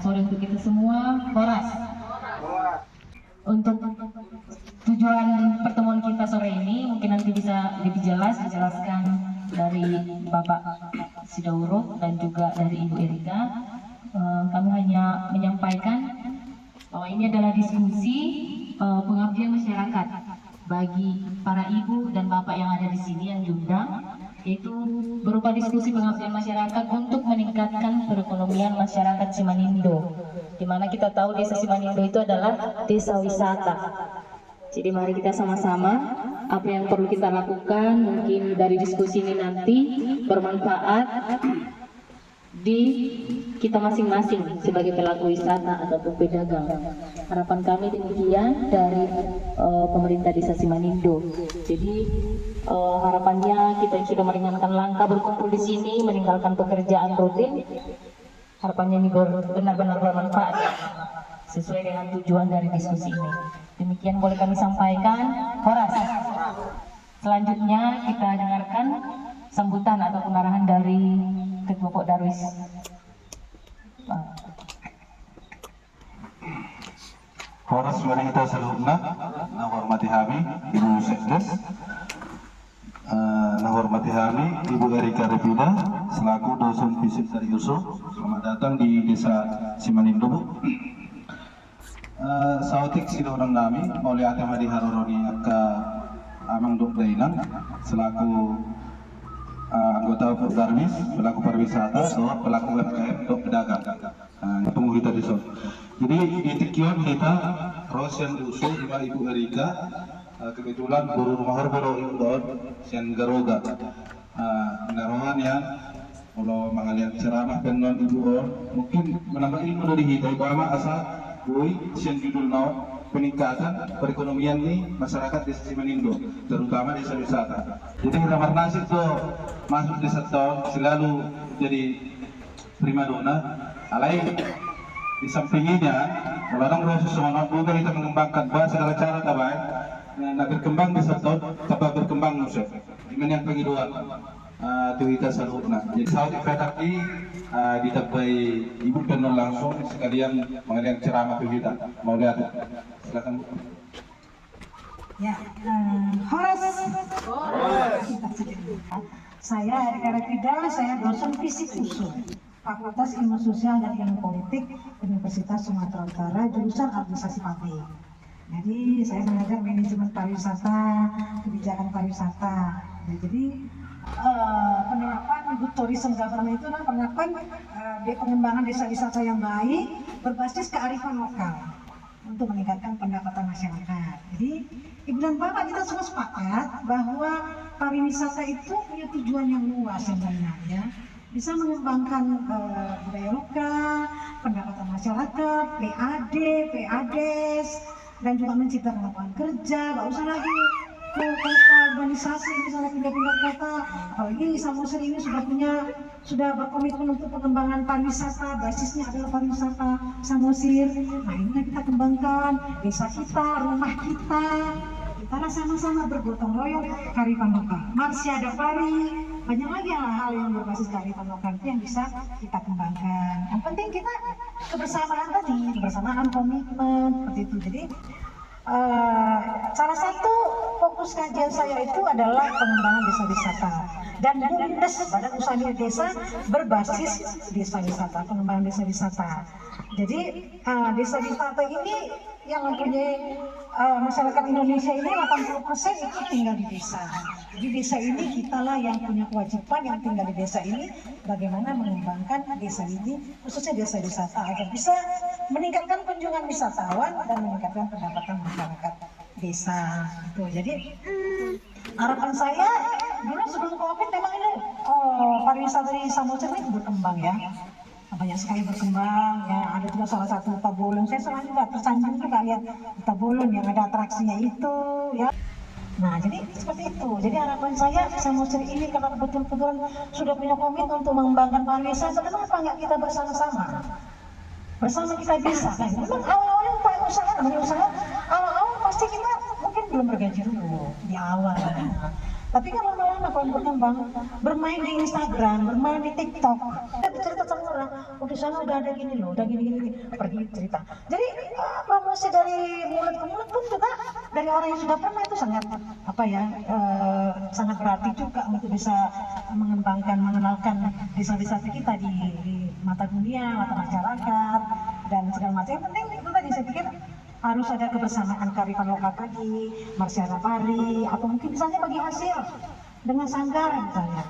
sore untuk kita semua. Horas. Untuk tujuan pertemuan kita sore ini mungkin nanti bisa lebih jelas dijelaskan dari Bapak Sidauro dan juga dari Ibu Erika. Kami hanya menyampaikan bahwa ini adalah diskusi pengabdian masyarakat bagi para ibu dan bapak yang ada di sini yang diundang, yaitu berupa diskusi pengabdian masyarakat untuk meningkatkan perekonomian masyarakat Simanindo, di mana kita tahu desa Simanindo itu adalah desa wisata. Jadi mari kita sama-sama apa yang perlu kita lakukan, mungkin dari diskusi ini nanti bermanfaat di kita masing-masing sebagai pelaku wisata ataupun pedagang. Harapan kami demikian dari pemerintah desa Simanindo. Jadi harapannya kita sudah meringankan langkah berkumpul di sini, meninggalkan pekerjaan rutin. Harapannya ini benar-benar bermanfaat sesuai dengan tujuan dari diskusi ini. Demikian boleh kami sampaikan. Horas. Selanjutnya kita dengarkan sambutan ataupun arahan dari Ketua Pok Darwis. Horas wanita seluruhnya, nah hormati kami Ibu Sekdes, nah hormati kami Ibu Erika Revida selaku dosen fisik dari USU. Selamat datang di desa Simanindo. Sautik sidorang nami oleh Atemadi Haroroni Aka Amang Dokdainan selaku anggota Darwis, pelaku pariwisata, pelaku UMKM, pedagang, tunggu kita di sana. Jadi di Tikion kita Rosian Usul, Ibu Erika, kebetulan guru rumah Horboro Indon, Sian Garoga, narohan yang kalau mengalian ceramah dengan Ibu On, mungkin menambah ilmu dari kita. Ibu ama asa, boy, Sian judul nau peningkatan perekonomian nih masyarakat desa Simanindo, terutama desa wisata. Jadi ramar nasib tuh masuk desa tahun selalu jadi primadona. Alai di sampingnya, orang proses soal juga kita mengembangkan bahasa segala cara tabai. Nah berkembang desa tahun, tambah berkembang musuh. Ini yang pengiduan. Kita salurna. Jadi saat di ditabai ibu penol langsung sekalian mengadakan ceramah kita. Mau lihat? Silakan. Ya, Horas. Saya Erika Revida, saya dosen fisik USU, Fakultas Ilmu Sosial dan Ilmu Politik Universitas Sumatera Utara, jurusan Administrasi Publik. Jadi saya mengajar manajemen pariwisata, kebijakan pariwisata. Nah, jadi penerapan good tourism government itu adalah penerapan pengembangan desa wisata yang baik berbasis kearifan lokal untuk meningkatkan pendapatan masyarakat. Jadi Ibu dan Bapak kita semua sepakat bahwa pariwisata itu punya tujuan yang luas sebenarnya, ya. Bisa mengembangkan budaya lokal, pendapatan masyarakat, PAD, PADes, dan juga menciptakan lapangan kerja. Gak usah lagi ke kota urbanisasi, misalnya pindah-pindah kota. Apalagi Samosir ini sudah berkomitmen untuk pengembangan pariwisata, basisnya adalah pariwisata Samosir. Nah ini kita kembangkan desa kita, rumah kita. Kita sama-sama bergotong royong kearifan lokal. Marsya Dafari, banyak lagi hal-hal yang berbasis kearifan lokal itu yang bisa kita kembangkan. Yang penting kita kebersamaan tadi, kebersamaan, komitmen seperti itu. Jadi salah satu fokus kajian saya itu adalah pengembangan desa wisata dan BUMDes, Badan Usaha Milik Desa berbasis desa wisata, pengembangan desa wisata. Jadi desa wisata ini yang mempunyai masyarakat Indonesia ini 80% itu tinggal di desa. Jadi desa ini kitalah yang punya kewajiban yang tinggal di desa ini bagaimana mengembangkan desa ini, khususnya desa wisata agar bisa meningkatkan kunjungan wisatawan dan meningkatkan pendapatan masyarakat desa. Gitu. Jadi harapan saya dulu sebelum COVID memang ini pariwisata di Samosir ini berkembang ya. Banyak sekali berkembang ya, ada juga salah satu Tabolon. Saya selalu juga tersanjung juga lihat Tabolon yang ada atraksinya itu ya. Nah jadi seperti itu. Jadi harapan saya Samosir ini kalau betul-betul sudah punya komitmen untuk mengembangkan pariwisata, kenapa nggak kita bersama-sama? Bersama kita bisa kan? Memang awal-awalnya namanya usaha, awal-awal pasti kita mungkin belum bergaji dulu di awal. Tapi kan lama-lama kalau berkembang, bermain di Instagram, bermain di TikTok, cerita sama orang, oh di sana udah ada gini loh, udah gini, pergi cerita. Jadi promosi dari mulut ke mulut pun juga dari orang yang sudah pernah itu sangat sangat berarti juga untuk bisa mengembangkan, mengenalkan desa-desa kita di mata dunia, mata masyarakat dan segala macam. Yang penting itu tadi saya pikir harus ada kebersamaan kearifan lokal tadi, Marsiana Pari, atau mungkin misalnya bagi hasil dengan sanggar misalnya.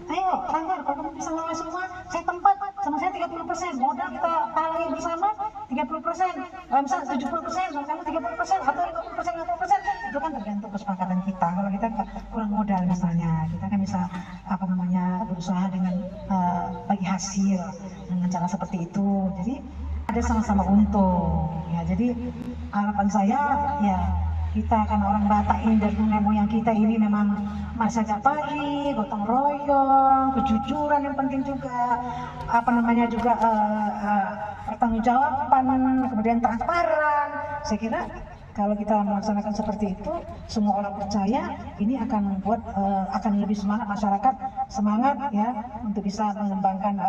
Ayo, sanggar, kalau kamu bisa ngomong semua, saya tempat, sama saya 30%, modal kita tali bersama 30%, misalnya 70%, sama kamu 30%, atau 50%, itu kan tergantung kesepakatan kita. Kalau kita kurang modal misalnya, kita kan bisa berusaha dengan bagi hasil dengan cara seperti itu. Jadi ada sama-sama untung. Ya, jadi harapan saya ya kita karena orang Batak ini dari nenek moyang kita ini memang Marsiana Pari, gotong royong, kejujuran yang penting juga, juga pertanggungjawaban, kemudian transparan. Saya kira kalau kita melaksanakan seperti itu, semua orang percaya ini akan membuat akan lebih semangat masyarakat, semangat ya untuk bisa mengembangkan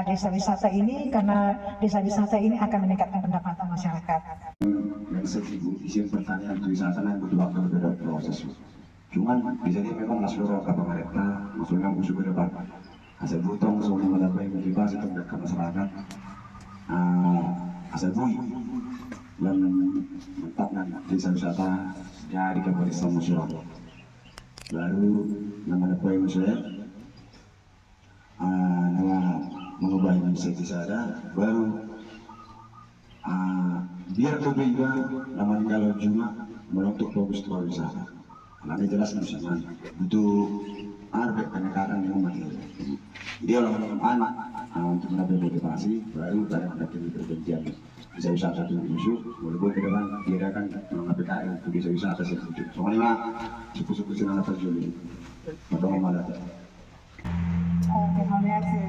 desa wisata ini, karena desa wisata ini akan meningkatkan pendapatan masyarakat. Yang segi izin pertanian wisata yang butuh waktu berbeda proses. Cuman bisa dia memang seluruh pemerintah, maksudnya usul ke depan. Asal butong semua mendapat motivasi untuk masyarakat. Asal bui dan menetapkan desa wisata jadi kabupaten Samosir. Lalu nama dapat saya mengubah desa ada baru biar lebih juga namanya kalau cuma menutup fokus ke wisata. Nanti jelas musiman butuh arbet pendekatan yang mati. Dia orang anak untuk mendapat motivasi baru dari mendapat perjanjian bisa wisata itu musuh. Walaupun ke depan dia akan mengambil PKL untuk bisa wisata sih. Soalnya suku-suku sini ada terjadi. Madong malah. Terima kasih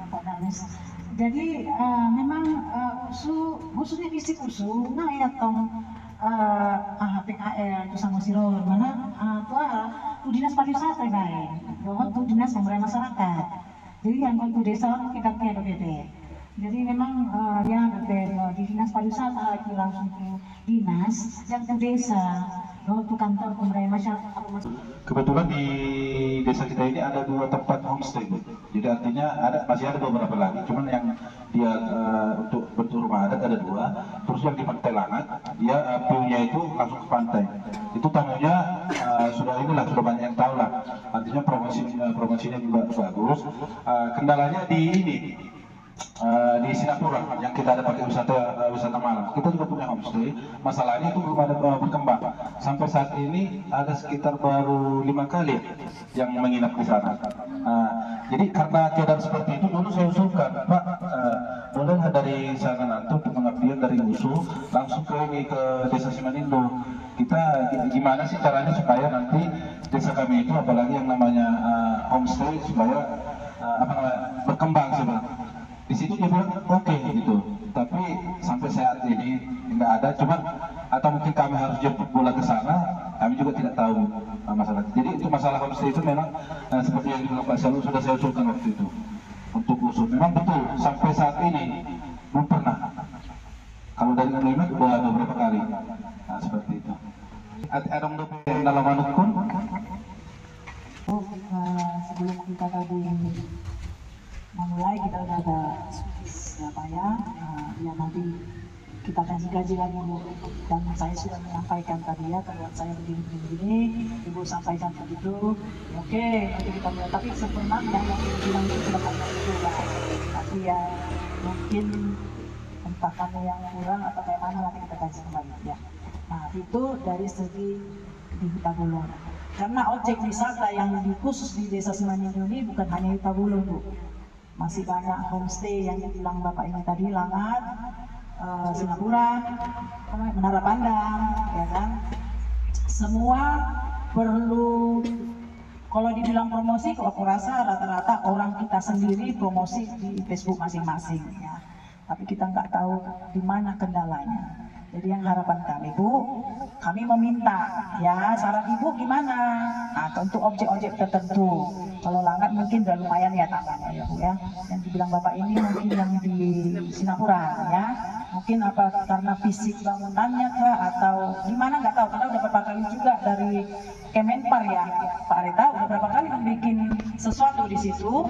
Pak Darmis. Jadi memang khususnya visi usul, nah ya tong PKL itu sama siro mana tuh dinas pariwisata guys, tuh dinas pemberdayaan masyarakat. Jadi yang untuk desa kita tiada beda. Jadi memang ya berbeda di dinas pariwisata itu langsung ke dinas, yang ke desa, ke kantor pemberdayaan masyarakat. Kebetulan di desa kita ini ada 2 tempat homestay, Bu. Jadi artinya masih ada beberapa lagi, cuman yang dia untuk bentuk rumah adat ada 2. Terus yang di Pantai Langat, dia view-nya itu langsung ke pantai. Itu tamunya sudah banyak yang tahu lah. Artinya promosinya juga bagus. Kendalanya di ini. Di Singapura yang kita ada pakai wisata malam, kita juga punya homestay. Masalahnya itu belum ada berkembang. Sampai saat ini ada sekitar baru 5 kali yang menginap di sana. Jadi karena keadaan seperti itu, dulu saya usulkan, Pak, boleh dari sana nanti untuk pengabdian dari USU langsung ke desa Simanindo. Kita gimana sih caranya supaya nanti desa kami itu, apalagi yang namanya homestay, supaya berkembang sebenarnya. Di situ dia bilang oke gitu, tapi sampai saat ini nggak ada. Cuma atau mungkin kami harus jemput bola ke sana, kami juga tidak tahu masalah. Jadi untuk masalah homestay itu memang seperti yang dibilang Pak Salu sudah saya usulkan waktu itu untuk usul. Memang betul sampai saat ini belum pernah. Kalau dari Nolimet udah ada beberapa kali seperti itu. Ada yang dalam manukun. Sebelum kita tadi memulai, kita udah ada ya nanti kita kasih gaji lagi Bu. Dan saya sudah menyampaikan tadi ya, kalau saya begini, Ibu sampaikan begitu. Oke, nanti kita lihat. Tapi sebenarnya yang bilang itu sudah banyak juga. Tapi ya mungkin entah kami yang kurang atau kayak mana, nanti kita kasih kembali ya. Nah itu dari segi di Hutabulong. Karena objek wisata yang khusus di Desa Simanindo ini bukan hanya Hutabulong Bu. Masih banyak homestay yang dibilang Bapak ini tadi, Langat, Singapura, Menara Pandang, ya kan. Semua perlu, kalau dibilang promosi, kalau aku rasa rata-rata orang kita sendiri promosi di Facebook masing-masing ya. Tapi kita nggak tahu di mana kendalanya. Jadi yang harapan kami Bu, kami meminta ya saran Ibu gimana? Nah untuk objek-objek tertentu, kalau Langat mungkin udah lumayan ya tangannya ya Bu ya. Yang dibilang Bapak ini mungkin yang di Singapura ya. Mungkin apa karena fisik bangunannya kah atau gimana nggak tahu. Karena udah beberapa kali juga dari Kemenpar ya Pak Rita udah berapa kali membuat sesuatu di situ,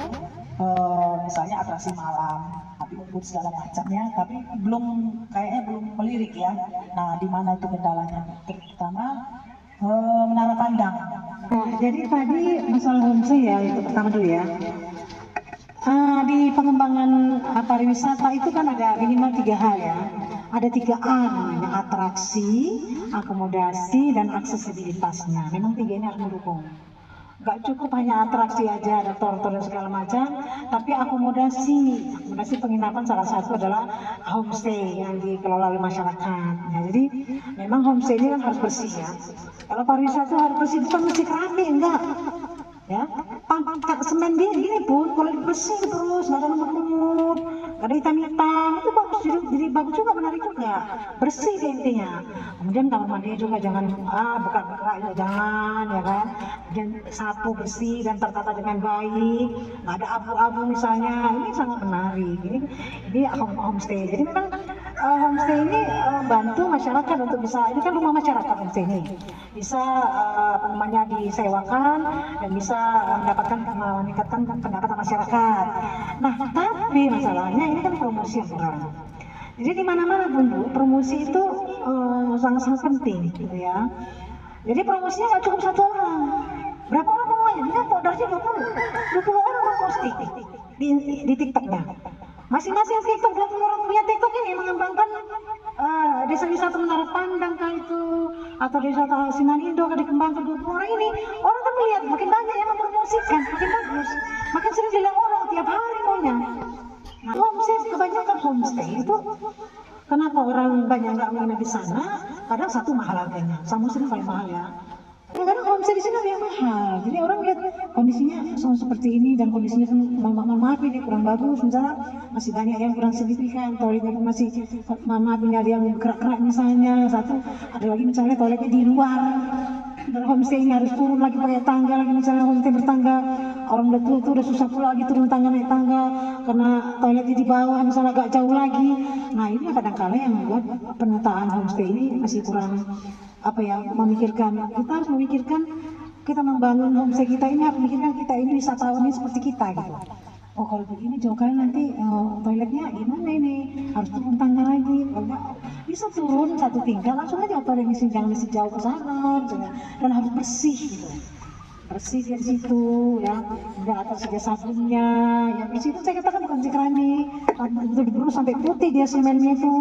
misalnya atraksi malam, rumput segala macamnya, tapi kayaknya belum melirik ya. Nah, di mana itu kendalanya? Terutama menara pandang. Nah, jadi tadi masalah homestay ya, itu pertama dulu ya. Di pengembangan pariwisata itu kan ada minimal 3 hal ya. Ada 3A namanya, atraksi, akomodasi, dan aksesibilitasnya. Memang 3 ini harus mendukung. Gak cukup hanya atraksi aja, ada tor-tor dan segala macam, tapi akomodasi penginapan salah satu adalah homestay yang dikelola oleh masyarakat. Nah, jadi memang homestay ini kan harus bersih ya. Kalau pariwisata harus bersih, bukan mesti keramik, enggak. Ya, pangkat semen dia gini pun, kalau bersih terus, nggak ada lumut-lumut, nggak ada hitam-hitam, itu bagus, jadi bagus juga, menarik juga, bersih deh intinya. Kemudian kamar mandi juga jangan buka-buka ya jangan, ya kan. Kemudian sapu bersih dan tertata dengan baik, nggak ada abu-abu misalnya, ini sangat menarik. Ini homestay. Jadi memang homestay ini bantu masyarakat untuk bisa, ini kan rumah masyarakat homestay ini, bisa disewakan dan bisa meningkatkan pendapatan masyarakat. Nah, tapi masalahnya ini kan promosi yang kurang. Jadi di mana-mana pun Bu, promosi itu sangat-sangat penting, gitu ya. Jadi promosinya nggak cukup 1 orang. Berapa orang semuanya? Ini kan podarnya 20 orang memposting di TikToknya. Masing-masing TikTok 20 orang punya TikTok ini mengembangkan desa wisata Menara Pandang kah itu, atau desa wisata Simanindo kah dikembangkan 20 orang ini. Orang kan melihat makin banyak yang mempromosikan, makin bagus, makin sering dilihat orang tiap hari maunya. Nah, homestay, kebanyakan homestay itu kenapa orang banyak nggak menginap di sana? Kadang satu mahal harganya, Samosir paling mahal ya. Kadang homestay di sini lebih mahal. Jadi orang lihat kondisinya seperti ini dan kondisinya maaf ini kurang bagus, misalnya masih banyak yang kurang signifikan, toiletnya pun masih maaf ini ada yang kerak-kerak misalnya, ada lagi misalnya toiletnya di luar. Dan homestay ini harus turun lagi pakai tangga lagi, misalnya homestay bertangga, orang udah tua udah susah pula lagi turun tangga naik tangga karena toiletnya di bawah misalnya agak jauh lagi. Nah ini kadang-kala yang membuat penataan homestay ini masih kurang memikirkan. Kita harus memikirkan, kita membangun homestay kita ini harus memikirkan kita ini wisatawan ini seperti kita gitu. Oh kalau begini jauh kali nanti toiletnya gimana ini, harus turun tangga lagi. Bisa turun 1 tingkat langsung aja toiletnya, jangan mesti jauh ke sana dan harus bersih gitu. Bersih dari situ ya, kemudian atas saja sabunnya yang bersih itu saya katakan bukan keramik, betul diberus sampai putih dia semennya itu,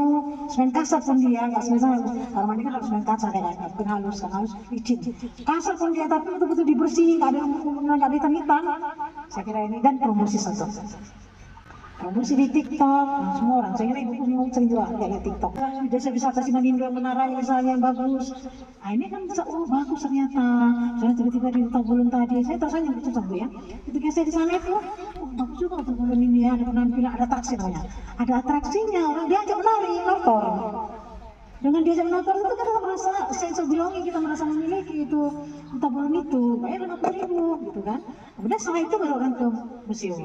semen kasar pun dia, nggak semen kamar mandi kan harus semen kasar ya kan, bukan halus licin, kasar pun dia tapi betul-betul dibersih, nggak ada hitam-hitam. Saya kira ini dan promosi satu. Promosi di TikTok, semua orang. Saya kira ibu mau sering juga lihat TikTok. Desa wisata Simanindo Menara misalnya yang bagus. Nah ini kan bisa, bagus ternyata. Saya tiba-tiba di Utah tadi, saya terasa yang itu ya. Ketika saya di sana itu, bagus juga Utah ini ya, ada penampilan, ada taksi namanya. Ada atraksinya, orang diajak menari, motor. Dengan diajak motor itu kita merasa sense of belonging, kita merasa memiliki itu Utah itu, bayar 50.000 gitu kan. Kemudian setelah itu baru orang ke museum.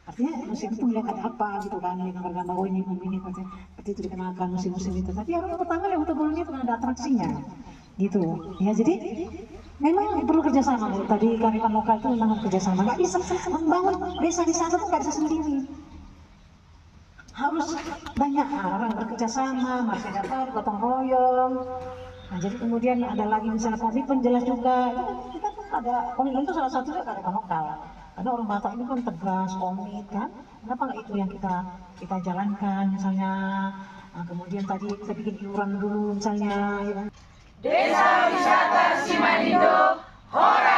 Artinya musim itu melihat ada apa gitu kan, gambar-gambar ini seperti itu dikenalkan musim-musim itu. Tapi orang pertama yang untuk itu ada atraksinya, gitu. Ya jadi memang perlu kerjasama. Tadi kearifan lokal itu memang kerjasama. Nggak bisa membangun desa wisata itu nggak bisa sendiri. Harus banyak orang bekerjasama, masyarakat gotong royong. Nah jadi kemudian ada lagi misalnya komitmen jelas juga. Kita ada komitmen itu salah satunya kearifan lokal. Karena orang Batak ini kan tegas, komit kan, kenapa nggak itu yang kita jalankan misalnya. Nah, kemudian tadi kita bikin iuran dulu misalnya ya kan? Desa Wisata Simanindo, Hora